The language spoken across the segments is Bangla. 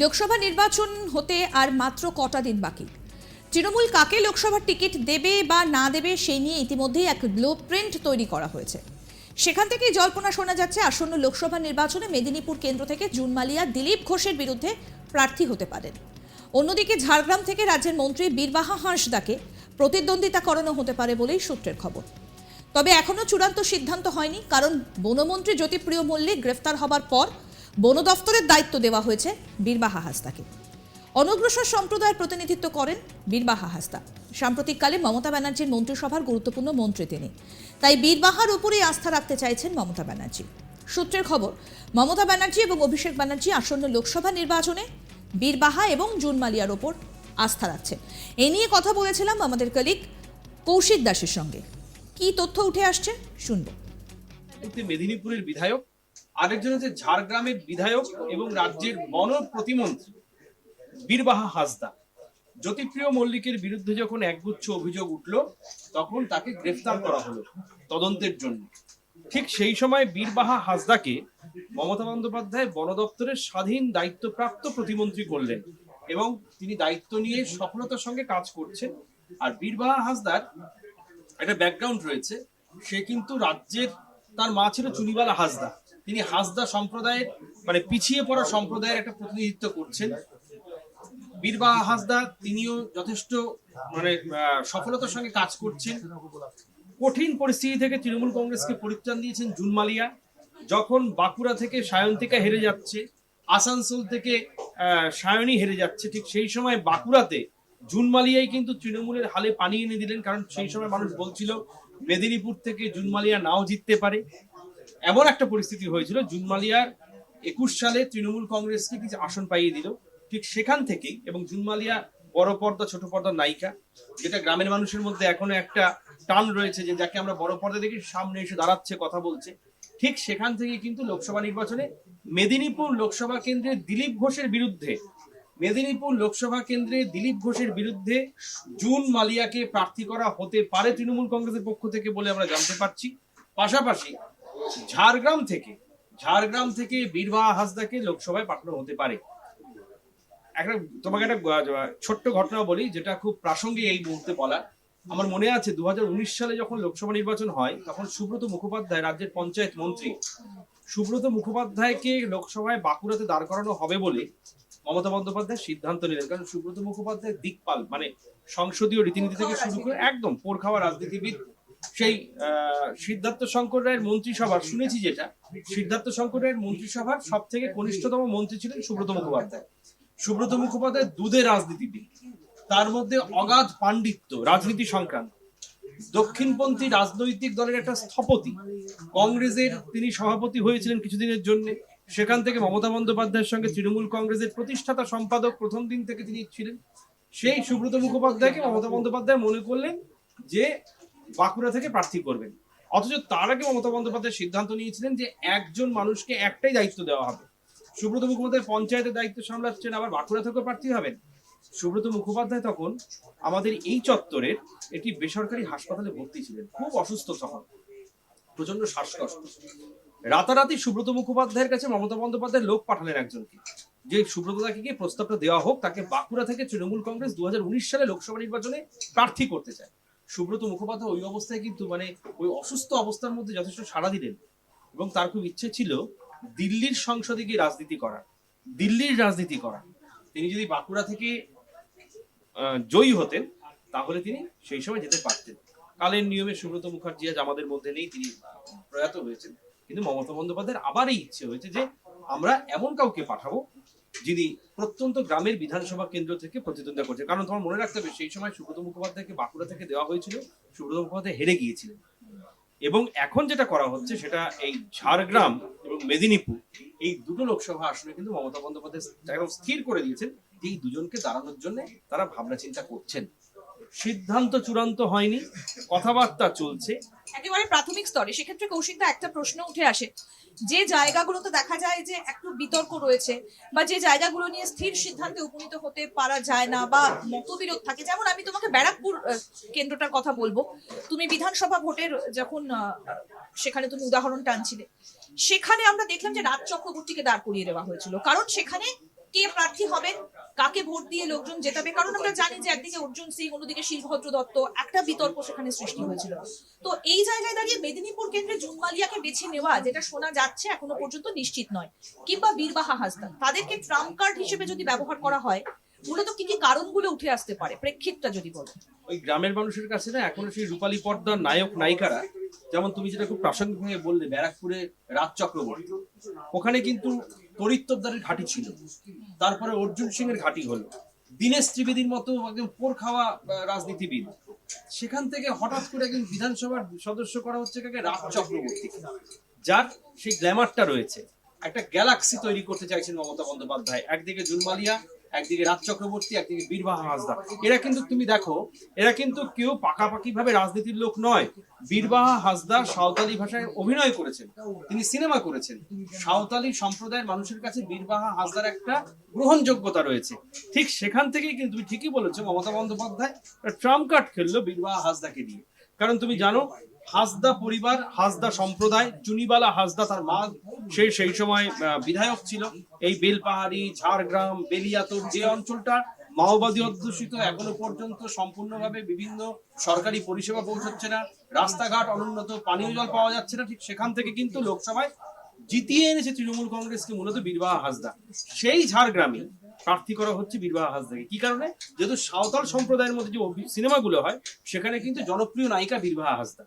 লোকসভা নির্বাচন হতে আর মাত্র কটা দিন বাকি। তৃণমূল কাকে লোকসভার টিকিট দেবে বা না দেবে সেই নিয়ে ইতিমধ্যেই এক ব্লুপ্রিন্ট তৈরি করা হয়েছে। সেখান থেকেই জল্পনা শোনা যাচ্ছে আসন্ন লোকসভা নির্বাচনে মেদিনীপুর কেন্দ্র থেকে জুন মালিয়া দিলীপ ঘোষের বিরুদ্ধে প্রার্থী হতে পারেন। অন্যদিকে ঝাড়গ্রাম থেকে রাজ্যের মন্ত্রী বীরবাহা হাঁসদাকে প্রতিদ্বন্দ্বিতা করানো হতে পারে বলেই সূত্রের খবর। তবে এখনও চূড়ান্ত সিদ্ধান্ত হয়নি, কারণ বনমন্ত্রী জ্যোতিপ্রিয় মল্লিক গ্রেফতার হবার পর বন দফতরের দায়িত্ব দেওয়া হয়েছে বীরবাহা হাঁসদাকে। অনগ্রসর সম্প্রদায়ের প্রতিনিধিত্ব করেন বীরবাহা হাঁসদা। সাম্প্রতিককালে মমতা ব্যানার্জির মন্ত্রিসভার গুরুত্বপূর্ণ মন্ত্রী তিনি, তাই বীরবাহার উপরেই আস্থা রাখতে চাইছেন মমতা ব্যানার্জি। সূত্রের খবর, মমতা ব্যানার্জি এবং অভিষেক ব্যানার্জি আসন্ন লোকসভা নির্বাচনে বীরবাহা এবং জুন মালিয়ার ওপর আস্থা রাখছেন। এ নিয়ে কথা বলেছিলাম আমাদের কলিগ কৌশিক দাসের সঙ্গে। কি তথ্য উঠে আসছে শুনবো। মেদিনীপুরের বিধায়ক, আরেকজন হচ্ছে ঝাড়গ্রামের বিধায়ক এবং রাজ্যের বন প্রতিমন্ত্রী বীরবাহা হাঁসদা। জ্যোতিপ্রিয় মল্লিকের বিরুদ্ধে যখন একগুচ্ছ অভিযোগ উঠল, তখন তাকে গ্রেফতার করা হলো তদন্তের জন্য। ঠিক সেই সময় বীরবাহা হাঁসদাকে মমতা বন্দ্যোপাধ্যায় বন দপ্তরের স্বাধীন দায়িত্বপ্রাপ্ত প্রতিমন্ত্রী করলেন এবং তিনি দায়িত্ব নিয়ে সফলতার সঙ্গে কাজ করছেন। আর বীরবাহা হাঁসদার একটা ব্যাকগ্রাউন্ড রয়েছে, সে কিন্তু রাজ্যের, তার মা ছিল চুনিবালা হাঁসদা, তিনি হাঁসদা সম্প্রদায়ের মানে পিছিয়ে পড়া সম্প্রদায়ের একটা প্রতিনিধিত্ব করছেন। বীরবাহা হাঁসদা তিনিও যথেষ্ট মানে সফলতার সঙ্গে কাজ করছেন। কঠিন পরিস্থিতি থেকে তৃণমূল কংগ্রেসকে পরিত্রাণ দিয়েছেন জুন মালিয়া। যখন বাঁকুড়া থেকে সায়ন্তিকা হেরে যাচ্ছে, আসানসোল থেকে সায়নী হেরে যাচ্ছে, ঠিক সেই সময় বাঁকুড়াতে জুন মালিয়াই কিন্তু তৃণমূলের হালে পানি এনে দিলেন। কারণ সেই সময় মানুষ বলছিল মেদিনীপুর থেকে জুন মালিয়া নাও জিততে পারে। এমন একটা পরিস্থিতি হয়েছিল, জুন মালিয়ার 21 সালে তৃণমূল কংগ্রেসকে কিছু আসন পাইয়ে দিল। ঠিক সেখান থেকেই, এবং জুন মালিয়া বড় পর্দা ছোট পর্দার নায়িকা, যেটা গ্রামের মানুষের মধ্যে এখনো একটা টান রয়েছে যে যাকে আমরা বড় পর্দা দেখি সামনে এসে দাঁড়াচ্ছে, কথা বলছে। ঠিক সেখান থেকে কিন্তু লোকসভা নির্বাচনে মেদিনীপুর লোকসভা কেন্দ্রে দিলীপ ঘোষের বিরুদ্ধে জুন মালিয়াকে প্রার্থী করা হতে পারে তৃণমূল কংগ্রেসের পক্ষ থেকে বলে আমরা জানতে পারছি। পাশাপাশি ঝাড়গ্রাম থেকে বীরবাহা হাঁসদাকে লোকসভায় পাঠানো হতে পারে। তোমাকে একটা ছোট্ট ঘটনা বলি, যেটা খুব প্রাসঙ্গিক এই মুহূর্তে বলা। আমার মনে আছে 2019 সালে যখন লোকসভা নির্বাচন হয়, তখন সুব্রত মুখোপাধ্যায়, রাজ্যের পঞ্চায়েত মন্ত্রী সুব্রত মুখোপাধ্যায়কে লোকসভায় বাঁকুড়াতে দাঁড় করানো হবে বলে মমতা বন্দ্যোপাধ্যায় সিদ্ধান্ত নিলেন। কারণ সুব্রত মুখোপাধ্যায় দিকপাল, মানে সংসদীয় রীতিনীতি থেকে শুরু করে একদম পোড় খাওয়া রাজনীতিবিদ। সেই সিদ্ধার্থ শঙ্কর রায়ের মন্ত্রিসভার শুনেছি, যেটা সিদ্ধার্থ শঙ্কর রায়ের মন্ত্রিসভার সব থেকে কনিষ্ঠতম মন্ত্রী ছিলেন সুব্রত মুখোপাধ্যায়। সুব্রত মুখোপাধ্যায় দুধে রাজনীতিবিদ, তার মধ্যে অগাধ পাণ্ডিত্য রাজনীতি সংক্রান্ত। দক্ষিণপন্থী রাজনৈতিক দলের একটা স্থপতি, কংগ্রেসের তিনি সভাপতি হয়েছিলেন কিছুদিনের জন্য। সেখান থেকে মমতা বন্দ্যোপাধ্যায়ের সঙ্গে তৃণমূল কংগ্রেসের প্রতিষ্ঠাতা সম্পাদক প্রথম দিন থেকে তিনি ছিলেন। সেই সুব্রত মুখোপাধ্যায়কে মমতা বন্দ্যোপাধ্যায় মনে করলেন যে বাঁকুড়া থেকে প্রার্থী করবেন। অথচ তার আগে মমতা বন্দ্যোপাধ্যায় সিদ্ধান্ত নিয়েছিলেন যে একজন মানুষকে একটাই দায়িত্ব দেওয়া হবে। সুব্রত মুখোপাধ্যায় পঞ্চায়েতের দায়িত্ব সামলাচ্ছেন, আবার বাঁকুড়া থেকেও প্রার্থী হবেন। সুব্রত মুখোপাধ্যায় তখন আমাদের এই চত্বরের একটি বেসরকারি হাসপাতালে ভর্তি ছিলেন, খুব অসুস্থ, তখন প্রচন্ড শ্বাসকষ্ট। রাতারাতি সুব্রত মুখোপাধ্যায়ের কাছে মমতা বন্দ্যোপাধ্যায় লোক পাঠালেন একজনকে, যে সুব্রতদাকে গিয়ে প্রস্তাবটা দেওয়া হোক, তাকে বাঁকুড়া থেকে তৃণমূল কংগ্রেস 2019 সালে লোকসভা নির্বাচনে প্রার্থী করতে চায়। সুব্রত মুখোপাধ্যায় ওই অবস্থায় কিন্তু মানে ওই অসুস্থ অবস্থার মধ্যে যথেষ্ট সাড়া দিলেন, এবং তার খুব ইচ্ছে ছিল দিল্লির সংসদে গিয়ে দিল্লির রাজনীতি করা। তিনি যদি বাঁকুড়া থেকে জয়ী হতেন, তাহলে তিনি সেই সময় যেতে পারতেন। কালের নিয়মে সুব্রত মুখার্জি আজ আমাদের মধ্যে নেই, তিনি প্রয়াত হয়েছেন। কিন্তু মমতা বন্দ্যোপাধ্যায়ের আবার এই ইচ্ছে হয়েছে যে আমরা এমন কাউকে পাঠাবো যিনি প্রত্যন্ত গ্রামের বিধানসভা কেন্দ্র থেকে প্রতিদ্বন্দ্বিতা করছে। কারণ তোমার মনে রাখতে হবে, সেই সময় সুব্রত মুখোপাধ্যায়কে বাঁকুড়া থেকে দেওয়া হয়েছিল, সুব্রত মুখোপাধ্যায় হেরে গিয়েছিলেন। এবং এখন যেটা করা হচ্ছে, সেটা এই ঝাড়গ্রাম এবং মেদিনীপুর, এই দুটো লোকসভা আসনে কিন্তু মমতা বন্দ্যোপাধ্যায় একদম স্থির করে দিয়েছেন যে এই দুজনকে দাঁড়ানোর জন্য তারা ভাবনা চিন্তা করছেন। সিদ্ধান্ত চূড়ান্ত হয়নি, কথাবার্তা চলছে একেবারে প্রাথমিক স্তরে। সেক্ষেত্রে কৌশিকদা, একটা প্রশ্ন উঠে আসে, যে জায়গাগুলোতে দেখা যায় যে একটু বিতর্ক রয়েছে বা যে জায়গাগুলো নিয়ে স্থির সিদ্ধান্তে উপনীত হতে পারা যায় না বা মতবিরোধ থাকে, যেমন আমি তোমাকে ব্যারাকপুর কেন্দ্রটার কথা বলবো। তুমি বিধানসভা ভোটের যখন সেখানে তুমি উদাহরণ টানছিলে, সেখানে আমরা দেখলাম যে রাজ চক্রবর্তীকে দাঁড় করিয়ে দেওয়া হয়েছিল, কারণ সেখানে কে প্রার্থী হবেন, কাকে ভোট দিয়ে লোকজন জেতাবে, কারণ আমরা জানি যে একদিকে অর্জুন সিং, অন্যদিকে শিলভদ্র দত্ত, একটা বিতর্ক সেখানে সৃষ্টি হয়েছিল। তো এই জায়গায় দাঁড়িয়ে মেদিনীপুর কেন্দ্রে জুন মালিয়াকে বেছে নেওয়া, যেটা শোনা যাচ্ছে এখনো পর্যন্ত নিশ্চিত নয়, কিংবা বীরবাহা হাসদা, তাদেরকে ট্রাম্প কার্ড হিসেবে যদি ব্যবহার করা হয়, মূলত কি কি কারণগুলো উঠে আসতে পারে, প্রেক্ষিতটা যদি বলো। ওই গ্রামের মানুষের কাছে না এখনো সেই রূপালী পর্দার নায়ক নায়িকারা, যেমন তুমি যেটা খুব প্রাসঙ্গিকভাবে বললে, ব্যারাকপুরে রাজ চক্রবর্তী, ওখানে কিন্তু তরিত্তবদারের ঘাঁটি ছিল, তারপরে অর্জুন সিং এর ঘাঁটি হলো, দীনেশ ত্রিবেদীর মতো একদম পোর খাওয়া রাজনীতিবিদ, সেখান থেকে হঠাৎ করে একজন বিধানসভার সদস্য করা হচ্ছে কাকে, রাজ চক্রবর্তী, যার সেই গ্ল্যামারটা রয়েছে। একটা গ্যালাক্সি তৈরি করতে চাইছেন মমতা বন্দ্যোপাধ্যায়, একদিকে জুন মালিয়া, একদিকে রাজ চক্রবর্তী, একদিকে বীরবাহা হাসদা। এরা কিন্তু তুমি দেখো, এরা কিন্তু কেউ পাকাপাকি ভাবে রাজনীতির লোক নয়। বীরবাহা হাসদা সাঁওতালি ভাষায় অভিনয় করেছেন, তিনি সিনেমা করেছেন। সাঁওতালি সম্প্রদায়ের মানুষের কাছে বীরবাহা হাসদার একটা গ্রহণযোগ্যতা রয়েছে। ঠিক সেখান থেকেই কিন্তু তুমি ঠিকই বলেছো, মমতা বন্দ্যোপাধ্যায় ট্রাম্প কার্ড খেললো বীরবাহা হাসদাকে দিয়ে। কারণ তুমি জানো, হাসদা পরিবার, হাসদা সম্প্রদায়, চুনিবালা হাসদা তার মা সেই সময় বিধায়ক ছিল। এই বেলপাহাড়ি, ঝাড়গ্রাম, বেলিয়াতোর যে অঞ্চলটা মাওবাদী অধ্যুষিত, এখনো পর্যন্ত সম্পূর্ণভাবে বিভিন্ন সরকারি পরিষেবা পৌঁছচ্ছে না, রাস্তাঘাট অনুন্নত, পানীয় জল পাওয়া যাচ্ছে না, ঠিক সেখান থেকে কিন্তু লোকসভায় জিতিয়ে এনেছে তৃণমূল কংগ্রেসকে মূলত বীরবাহা হাসদা। সেই ঝাড়গ্রামে প্রার্থী করা হচ্ছে বীরবাহা হাসদাকে। কি কারণে? যেহেতু সাঁওতাল সম্প্রদায়ের মধ্যে যে সিনেমাগুলো হয়, সেখানে কিন্তু জনপ্রিয় নায়িকা বীরবাহা হাসদা।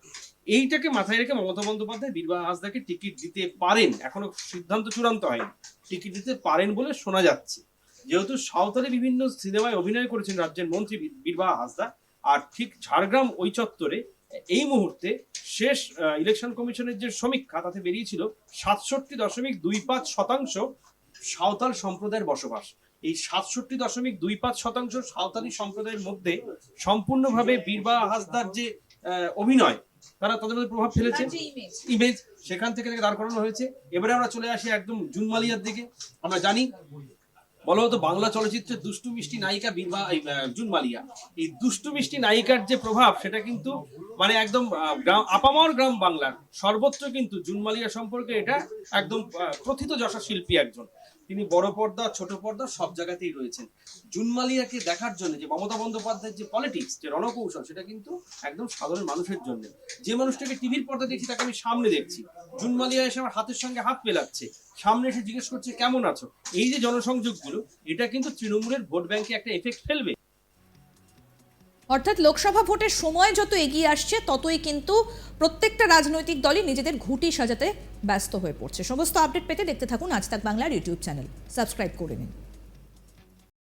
এইটাকে মাথায় রেখে মমতা বন্দ্যোপাধ্যায় বীরবাহা হাসদাকে টিকিট দিতে পারেন, এখনো সিদ্ধান্ত চূড়ান্ত হয়নি, টিকিট দিতে পারেন বলে শোনা যাচ্ছে। যেহেতু সাঁওতালি বিভিন্ন সিনেমায় অভিনয় করেছেন রাজ্যের মন্ত্রী বীরবাহা হাসদা, আর ঠিক ঝাড়গ্রাম ওই চত্বরে এই মুহূর্তে শেষ ইলেকশন কমিশনের যে সমীক্ষা, তাতে বেরিয়েছিল 67.25% সাঁওতাল সম্প্রদায়ের বসবাস। এই 67.25% সাঁওতালি সম্প্রদায়ের মধ্যে সম্পূর্ণভাবে বীরবাহা হাসদার যে অভিনয়, তারা তাদের মধ্যে প্রভাব ফেলেছে, ইমেজ সেখান থেকে দাঁড় করানো হয়েছে। এবারে আমরা চলে আসি একদম জুন মালিয়ার দিকে। আমরা জানি বলা হতো বাংলা চলচ্চিত্রের দুষ্টু মিষ্টি নায়িকা জুন মালিয়া। এই দুষ্টু মিষ্টি নায়িকার যে প্রভাব, সেটা কিন্তু মানে একদম আপামর গ্রাম বাংলার সর্বত্র কিন্তু জুন মালিয়া সম্পর্কে এটা একদম প্রথিত যশা শিল্পী একজন। তিনি বড় পর্দা, ছোট পর্দা সব জায়গাতেই রয়েছেন। জুন মালিয়াকে দেখার জন্য যে মমতা বন্দ্যোপাধ্যায়ের যে পলিটিক্স, যে রণকৌশল, সেটা কিন্তু একদম সাধারণ মানুষের জন্য। যে মানুষটাকে টিভির পর্দা দেখছি, তাকে আমি সামনে দেখছি, জুন মালিয়া এসে আমার হাতের সঙ্গে হাত মেলাচ্ছে, সামনে এসে জিজ্ঞেস করছে কেমন আছো। এই যে জনসংযোগগুলো, এটা কিন্তু তৃণমূলের ভোট ব্যাংকে একটা এফেক্ট ফেলবে। অর্থাৎ লোকসভা ভোটের সময় যত এগিয়ে আসছে, ততই কিন্তু প্রত্যেকটা রাজনৈতিক দলই নিজেদের ঘুঁটি সাজাতে ব্যস্ত হয়ে পড়ছে। সমস্ত আপডেট পেতে দেখতে থাকুন আজ তাক বাংলার ইউটিউব চ্যানেল, সাবস্ক্রাইব করে নিন।